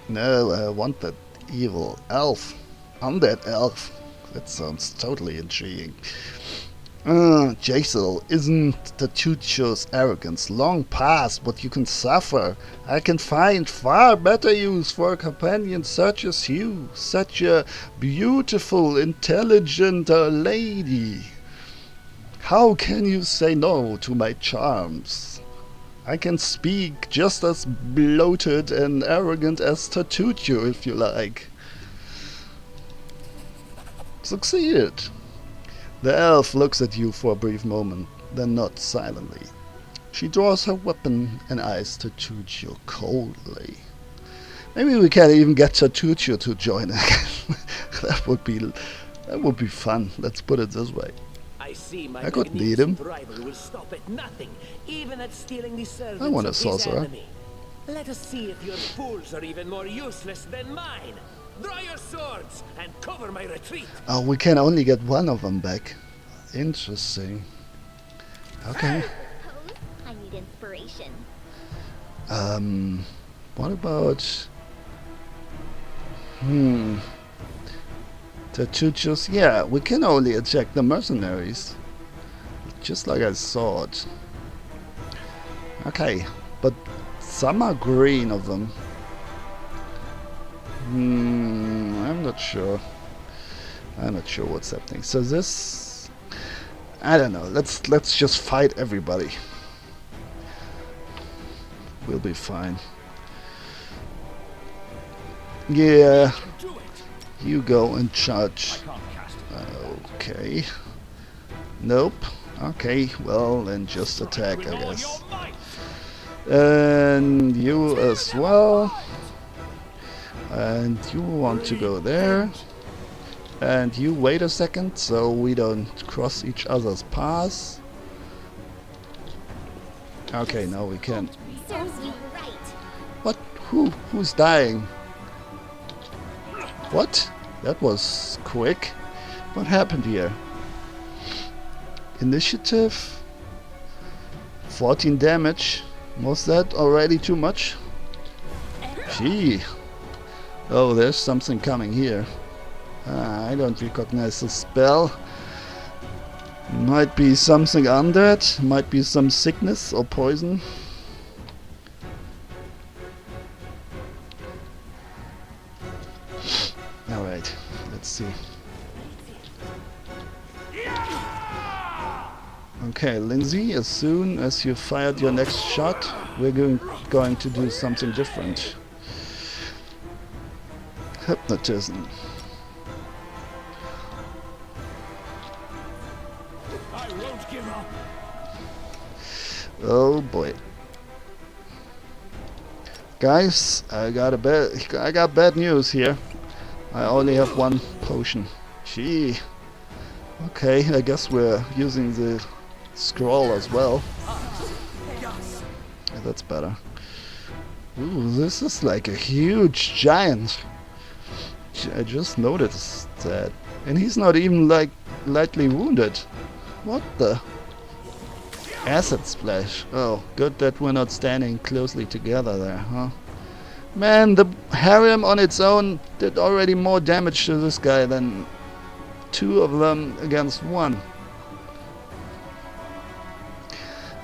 No, I want that evil elf. Undead elf. That sounds totally intriguing. Jaisal, isn't Tartuccio's arrogance long past what you can suffer? I can find far better use for a companion such as you. Such a beautiful, intelligent lady. How can you say no to my charms? I can speak just as bloated and arrogant as Tartuccio if you like. Succeeded. The elf looks at you for a brief moment, then nods silently. She draws her weapon and eyes Tatuccio coldly. Maybe we can even get Tatuccio to join again. that would be fun. Let's put it this way. I see my I could need him. rival will stop at nothing, even at stealing the servants I want a of his sorcerer. enemy. Let us see if your fools are even more useless than mine. Draw your swords and cover my retreat. Oh, we can only get one of them back. Interesting. Okay. Pose? I need inspiration. What about... Tatuccio's... Yeah, we can only eject the mercenaries. Just like I thought. Okay, but some are green of them. I'm not sure. I'm not sure what's happening. So this... I don't know. Let's just fight everybody. We'll be fine. Yeah. You go in charge. Okay. Nope. Okay, well then just attack, I guess. And you as well. And you want to go there. And you wait a second so we don't cross each other's paths. Okay, now we can. Serves you right. What? Who's dying? What? That was quick. What happened here? Initiative. 14 damage. Was that already too much? Gee. Oh, there's something coming here. I don't recognize the spell. Might be something undead. Might be some sickness or poison. Alright, let's see. Okay, Lindsay, as soon as you fired your next shot, we're going to do something different. Hypnotism. I won't give up. Oh boy. Guys, I got bad news here. I only have one potion. Gee. Okay, I guess we're using the scroll as well. Yeah, that's better. Ooh, this is like a huge giant. I just noticed that. And he's not even like lightly wounded. What the? Acid splash. Oh, good that we're not standing closely together there, huh? Man, the harem on its own did already more damage to this guy than two of them against one.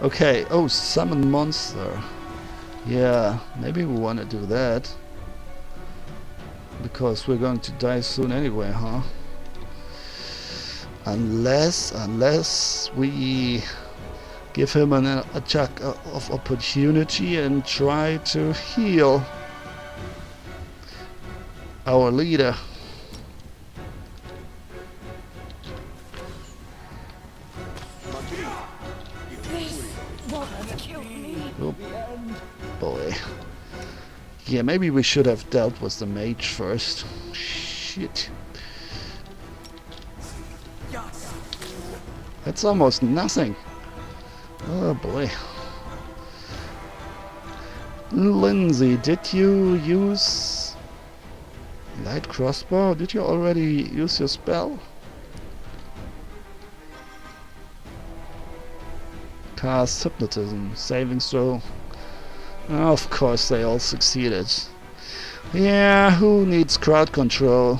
Okay, oh, summon monster. Yeah, maybe we want to do that. Because we're going to die soon anyway, huh? Unless we give him an attack of opportunity and try to heal our leader. Oh boy. Yeah, maybe we should have dealt with the mage first. Shit. That's almost nothing. Oh boy. Lindsay, did you use light crossbow? Did you already use your spell? Cast hypnotism, saving throw. Of course they all succeeded. Yeah, who needs crowd control?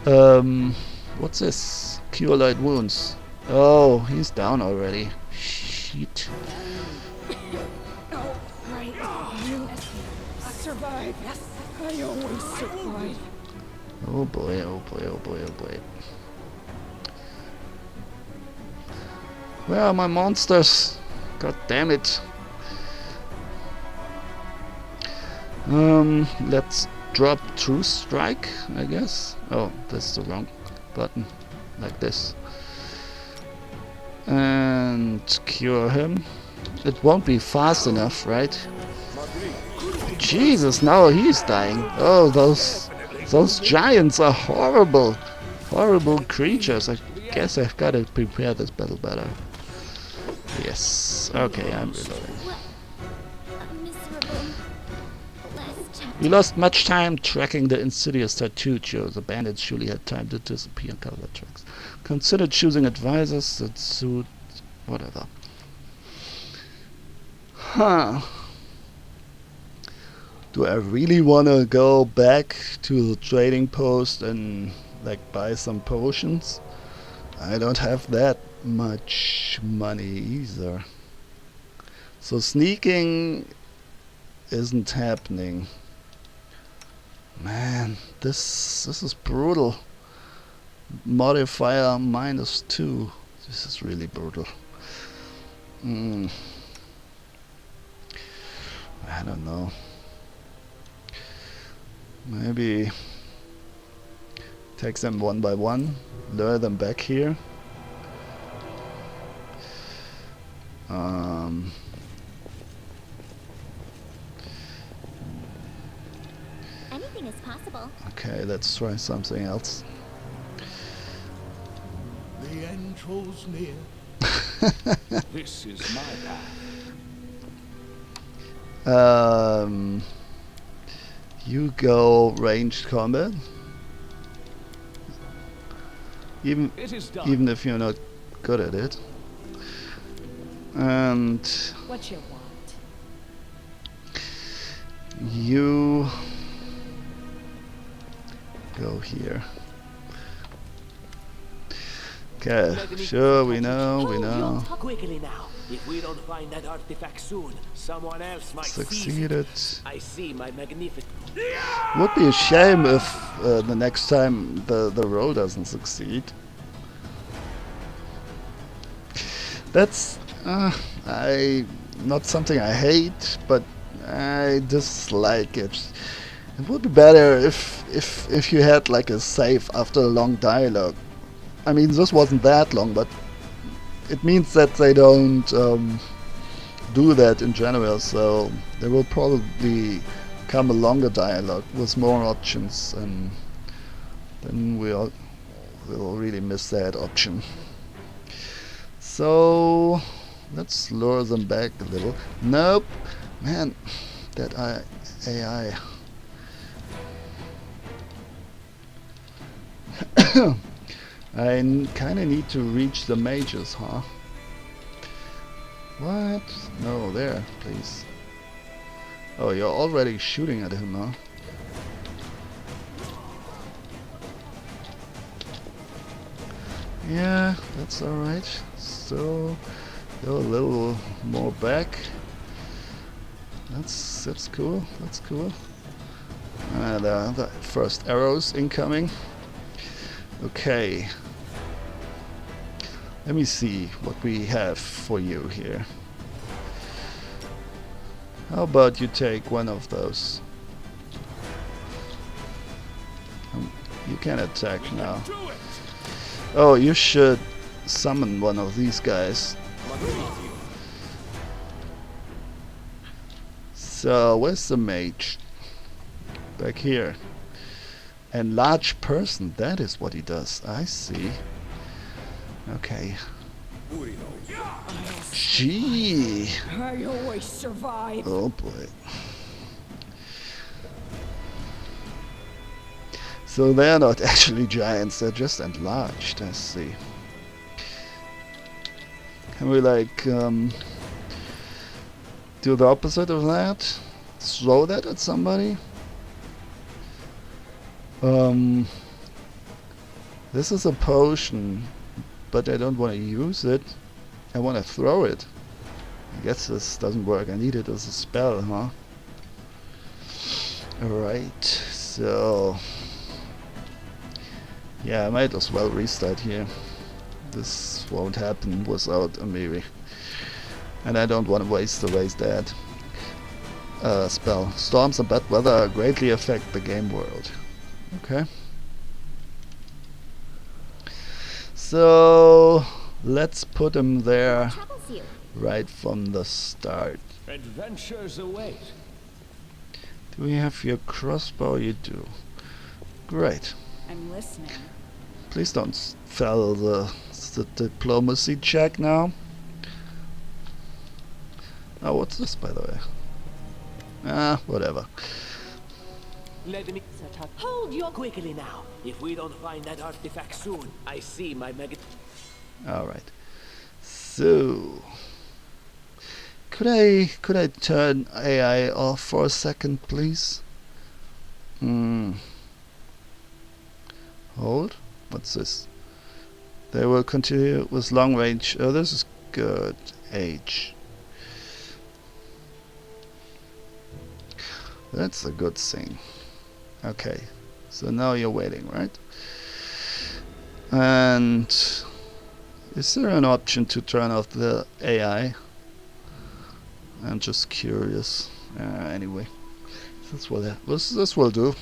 Damn. What's this? Cure light wounds. Oh, he's down already. Shit. Oh, right. Yes, I survived. Yes, I always survive. Oh boy, oh boy, oh boy, oh boy. Where are my monsters? God damn it. Let's drop True Strike, I guess. Oh, that's the wrong. button, like this. And cure him. It won't be fast enough, right? Jesus, now he's dying. Oh, those giants are horrible. Horrible creatures. I guess I've got to prepare this battle better. Yes. Okay, I'm reloading. What a miserable last chapter. We lost much time tracking the insidious tattoo. The bandits surely had time to disappear and cover their tracks. Consider choosing advisors that suit whatever. Huh. Do I really want to go back to the trading post and like buy some potions? I don't have that much money either. So sneaking isn't happening. Man, this is brutal. Modifier -2. This is really brutal. I don't know. Maybe take them one by one, lure them back here. Anything is possible. Okay, let's try something else. The end draws near. This is my path. You go ranged combat. Even if you're not good at it. And What you want? you go here. Okay, sure, we know. Quickly now. If we don't find that artifact soon, someone else might seize Succeeded. it. I see my magnificent. Would be a shame if the next time the roll doesn't succeed. That's not something I hate, but I dislike it. It would be better if you had like a save after a long dialogue. I mean, this wasn't that long, but it means that they don't do that in general, so there will probably come a longer dialogue with more options, and then we'll really miss that option. So let's lure them back a little. Nope, man, that AI. I kind of need to reach the mages, huh? What? No, there, please. Oh, you're already shooting at him, huh? Yeah, that's alright. So, go a little more back. That's cool. That's cool. The first arrows incoming. Okay. Let me see what we have for you here. How about you take one of those? You can attack now. Oh, you should summon one of these guys. So, where's the mage? Back here. Enlarge person, that is what he does. I see. Okay. Gee. I always survive. Oh boy. So they're not actually giants, they're just enlarged, I see. Can we like do the opposite of that? Throw that at somebody? This is a potion, but I don't want to use it. I want to throw it. I guess this doesn't work. I need it as a spell, huh? Alright, so... yeah, I might as well restart here. This won't happen without a Miri. And I don't want to waste that spell. Storms and bad weather greatly affect the game world. Okay. So let's put him there What troubles you? right from the start. Adventures await. Do we have your crossbow? You do. Great. I'm listening. Please don't fail the diplomacy check now. Oh, what's this, by the way? Ah, whatever. Let me hold your quickly now. If we don't find that artifact soon, I see my mega. All right. So, could I turn AI off for a second, please? Hold. What's this? They will continue with long range. Oh, this is good. H. That's a good thing. Okay. So now you're waiting, right? And is there an option to turn off the AI? I'm just curious. Anyway, this will do.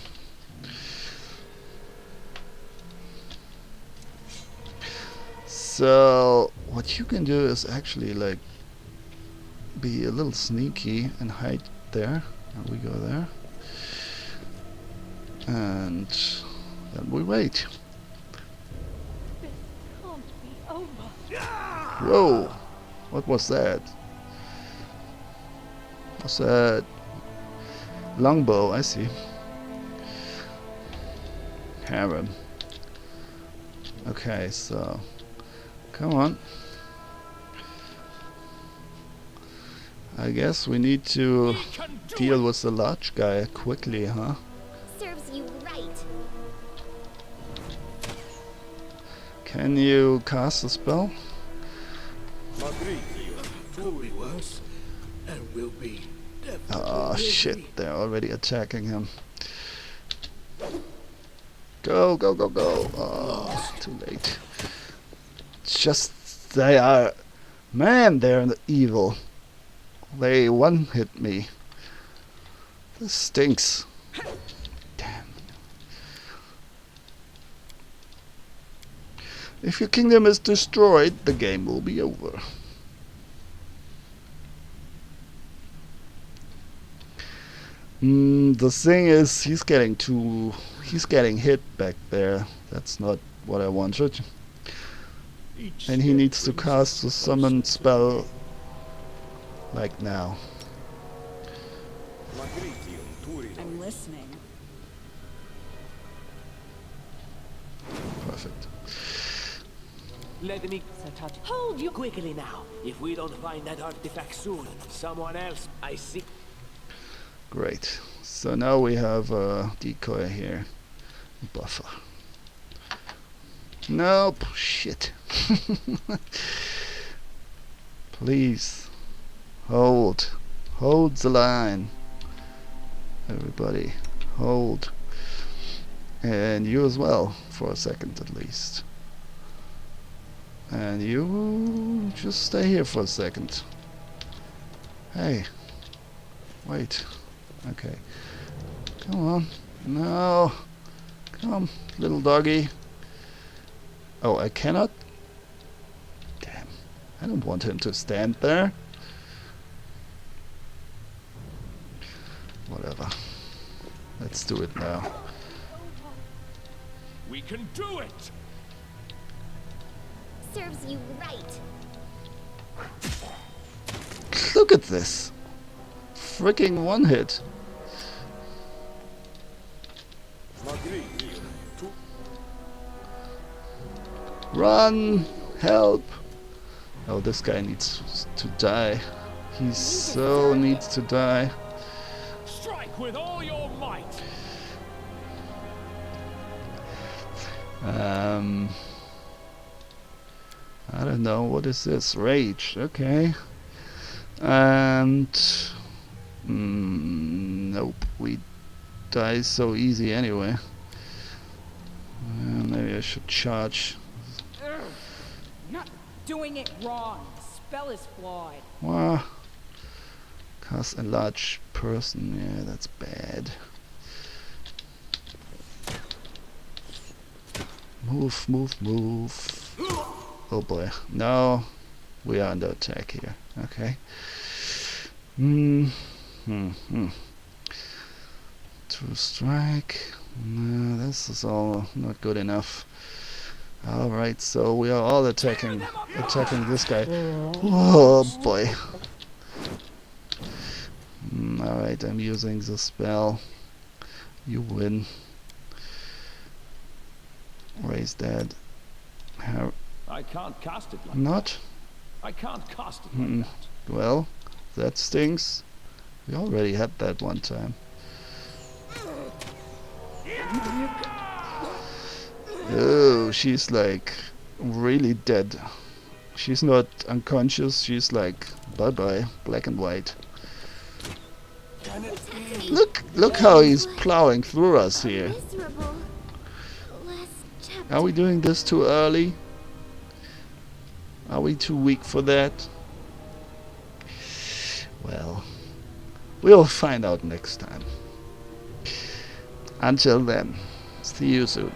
So what you can do is actually like be a little sneaky and hide there. And we go there. And then we wait. This can't be over. Whoa! What was that? What's that? Longbow, I see. Harem. Okay, so come on. I guess we need to deal with the large guy quickly, huh? Serves you right. Can you cast a spell? Could be worse. And will be definitely. Oh shit, they're already attacking him. Go, go, go, go. Oh, too late. Just, they are... Man, they're evil. They one-hit me. This stinks. Damn. If your kingdom is destroyed, the game will be over. The thing is, he's getting hit back there. That's not what I wanted. And he needs to cast the summon spell like now. I'm listening. Perfect. Let me hold you quickly now. If we don't find that artifact soon, someone else. I see. Great. So now we have a decoy here. Buffer. Nope. Shit. Please. Hold. Hold the line. Everybody. Hold. And you as well. For a second at least. And you just stay here for a second. Hey. Wait. Okay. Come on. No. Come, little doggy. Oh, I cannot? Damn. I don't want him to stand there. Whatever. Let's do it now. We can do it! Serves you right. Look at this. Freaking one hit. Run! Help! Oh, this guy needs to die. He so needs to die. Strike with all your might! I don't know, what is this? Rage, okay. And nope, we die so easy anyway. Maybe I should charge. Not doing it wrong. The spell is flawed. Wow. Cast a large person, yeah, that's bad. Move, move, move. Oh boy. No, we are under attack here. Okay. Hmm. To strike. No, this is all not good enough. Alright, so we are all attacking this guy. Oh boy. Alright, I'm using the spell. You win. Raise that. I can't cast it like Not? I can't cast it like that. Well, that stings. We already had that one time. Oh, she's like really dead. She's not unconscious, she's like bye-bye, black and white. Look how he's plowing through us here. Miserable. Last chapter. Are we doing this too early? Are we too weak for that? Well, we'll find out next time. Until then, see you soon.